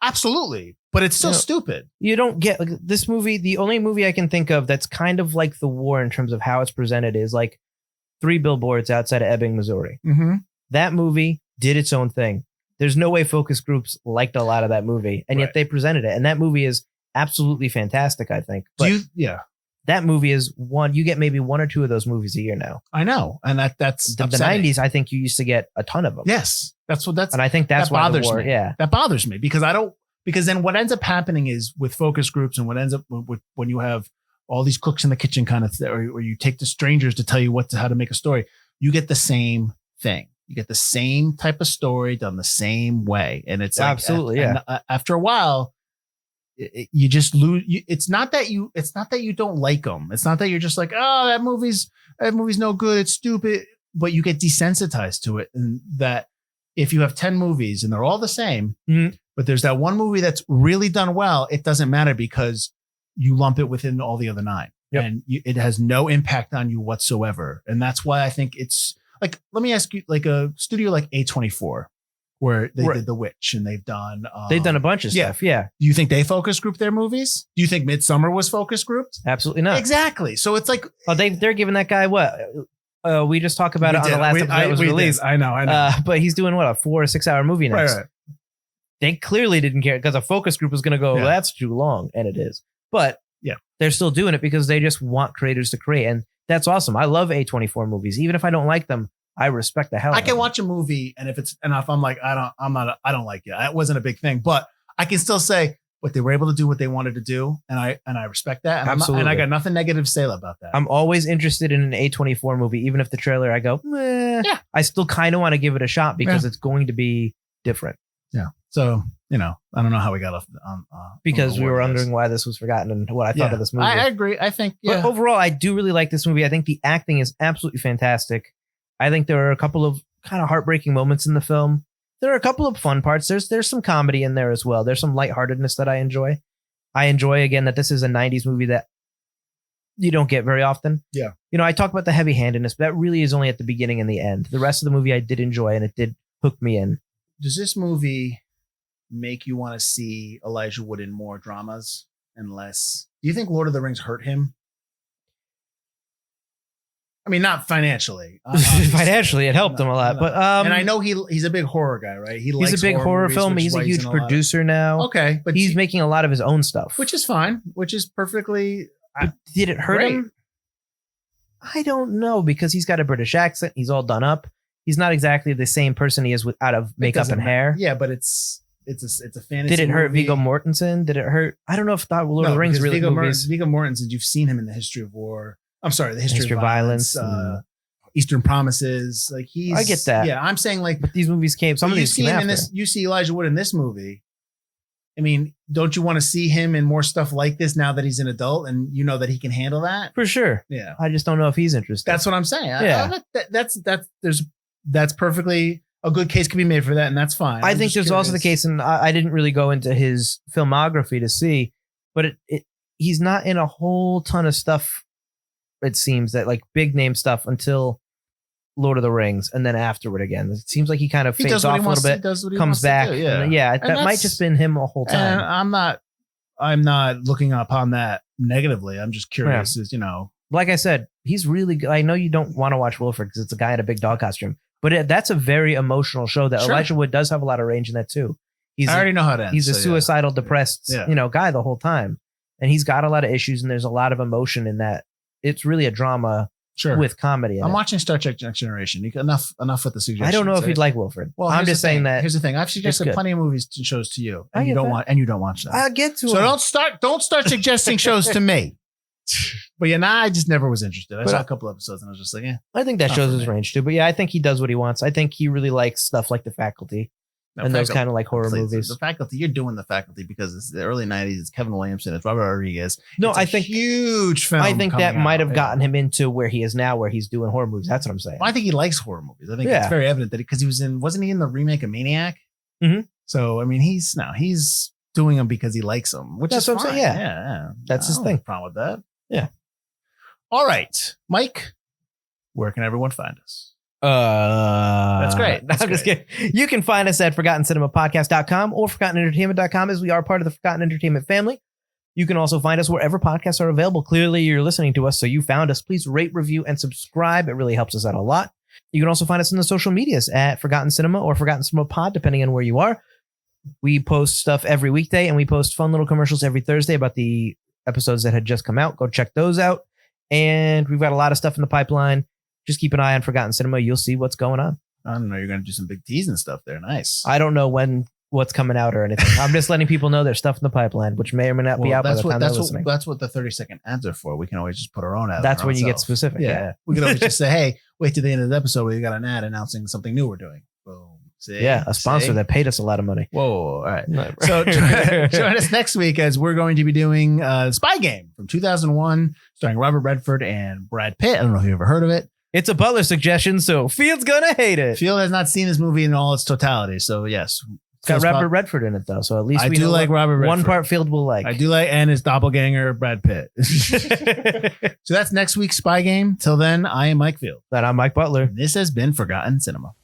Absolutely. But it's still stupid. You don't get this movie. The only movie I can think of that's kind of like The War in terms of how it's presented is like 3 Billboards Outside of Ebbing, Missouri. Mm-hmm. That movie did its own thing. There's no way focus groups liked a lot of that movie, and yet they presented it. And that movie is absolutely fantastic, I think. But that movie is one. You get maybe 1 or 2 of those movies a year now. I know, and that's the 90s. I think you used to get a ton of them. Yes, and I think that's why bothers The War, me. Yeah, that bothers me because then what ends up happening is with focus groups and what ends up with when you have all these cooks in the kitchen kind of or you take the strangers to tell you how to make a story, you get the same thing. You get the same type of story done the same way. And it's absolutely, after a while, you just lose. It's not that you don't like them. It's not that you're just like, "Oh, that movie's no good. It's stupid." But you get desensitized to it. And that if you have 10 movies and they're all the same, but there's that one movie that's really done well, it doesn't matter because you lump it within all the other 9. Yep. And it has no impact on you whatsoever. And that's why I think it's, like, let me ask you, like a studio like A24, where they did The Witch and they've done a bunch of stuff. Yeah. Do you think they focus group their movies? Do you think Midsummer was focus grouped? Absolutely not. Exactly. So it's like, they're giving that guy what? We just talked about it on the last episode that was released. I know. But he's doing what, a 4 or 6 hour movie next. Right. They clearly didn't care because a focus group was going to go, well, that's too long, and it is. But they're still doing it because they just want creators to create, and that's awesome. I love A24 movies, even if I don't like them. I respect the hell. I can watch a movie, and if I'm like, I don't like it. It wasn't a big thing, but I can still say, but they were able to do what they wanted to do, and I respect that. And Absolutely. and I got nothing negative to say about that. I'm always interested in an A24 movie, even if the trailer I go, meh. Yeah. I still kind of want to give it a shot because it's going to be different. Yeah. So, I don't know how we got off on Because we were wondering wondering why this was forgotten and what I thought of this movie. I agree. I think, But overall, I do really like this movie. I think the acting is absolutely fantastic. I think there are a couple of kind of heartbreaking moments in the film. There are a couple of fun parts. There's some comedy in there as well. There's some lightheartedness that I enjoy. I enjoy, again, that this is a 90s movie that you don't get very often. Yeah. I talk about the heavy-handedness, but that really is only at the beginning and the end. The rest of the movie I did enjoy, and it did hook me in. Does this movie make you want to see Elijah Wood in more dramas and less? Do you think Lord of the Rings hurt him? I mean, not financially. Financially, it helped him a lot. But and I know he's a big horror guy, right? He's a big horror film. He's a huge producer now. Okay, but he's making a lot of his own stuff, which is fine. Which is perfectly. Did it hurt him? I don't know, because he's got a British accent. He's all done up. He's not exactly the same person he is without of makeup and hair. Yeah, but it's a fantasy. Did it hurt movie. Viggo Mortensen? Did it hurt? I don't know if Lord of the Rings really movies. Viggo Mortensen, you've seen him in The History of War. I'm sorry, The History of Violence. Eastern Promises. Like I get that. Yeah, I'm saying like. But these movies came. Some of these came after. You see Elijah Wood in this movie. I mean, don't you want to see him in more stuff like this now that he's an adult and you know that he can handle that? For sure. Yeah. I just don't know if he's interested. That's what I'm saying. Yeah. That's perfectly a good case can be made for that, and that's fine. I think there's also the case, and I didn't really go into his filmography to see, but he's not in a whole ton of stuff. It seems that like big name stuff until Lord of the Rings, and then afterward again. It seems like he kind of fades off a little bit, comes back. That might just been him a whole time. And I'm not looking upon that negatively. I'm just curious, Like I said, he's really good. I know you don't want to watch Wilfred because it's a guy in a big dog costume, but that's a very emotional show that Elijah Wood does have a lot of range in that too. I already know how to end. He's a suicidal, depressed, guy the whole time, and he's got a lot of issues, and there's a lot of emotion in that. It's really a drama with comedy. I'm watching Star Trek Next Generation. Enough with the suggestions. I don't know if you'd like Wilfred. Well, I'm just saying that. Here's the thing. I've suggested plenty of movies and shows to you, and you don't watch them. I'll get to it. So don't start suggesting shows to me. But I just never was interested. I saw a couple episodes and I was just like, I think that shows his range too. But I think he does what he wants. I think he really likes stuff like The Faculty. Those kind of like horror movies. The Faculty, you're doing The Faculty because it's the early 90s. It's Kevin Williamson. It's Robert Rodriguez. I think huge film. I think that might have gotten him into where he is now, where he's doing horror movies. That's what I'm saying. Well, I think he likes horror movies. I think it's very evident that because wasn't he in the remake of Maniac? Mm-hmm. So I mean, he's doing them because he likes them, which is fine. What I'm saying. Yeah. That's his thing. No problem with that. Yeah. All right, Mike. Where can everyone find us? That's great. I'm just kidding. You can find us at ForgottenCinemaPodcast.com or ForgottenEntertainment.com, as we are part of the Forgotten Entertainment family. You can also find us wherever podcasts are available. Clearly, you're listening to us, so you found us. Please rate, review, and subscribe. It really helps us out a lot. You can also find us in the social medias at Forgotten Cinema or Forgotten Cinema Pod, depending on where you are. We post stuff every weekday, and we post fun little commercials every Thursday about the episodes that had just come out. Go check those out. And we've got a lot of stuff in the pipeline. Just keep an eye on Forgotten Cinema. You'll see what's going on. I don't know. You're going to do some big teasing stuff there. Nice. I don't know what's coming out or anything. I'm just letting people know there's stuff in the pipeline, which may or may not be out by the time they're listening. That's what the 30-second ads are for. We can always just put our own ad. That's when you get specific. Yeah. We can always just say, hey, wait till the end of the episode where you got an ad announcing something new we're doing. Boom. See? A sponsor that paid us a lot of money. Whoa. All right. So join us next week as we're going to be doing Spy Game from 2001, starring Robert Redford and Brad Pitt. I don't know if you've ever heard of it. It's a Butler suggestion, so Field's gonna hate it. Field has not seen this movie in all its totality, so yes. It's got Robert Redford in it, though, so at least I do like Robert Redford. One part Field will like. I do like, and his doppelganger, Brad Pitt. So that's next week's Spy Game. Till then, I am Mike Field. And I'm Mike Butler. This has been Forgotten Cinema.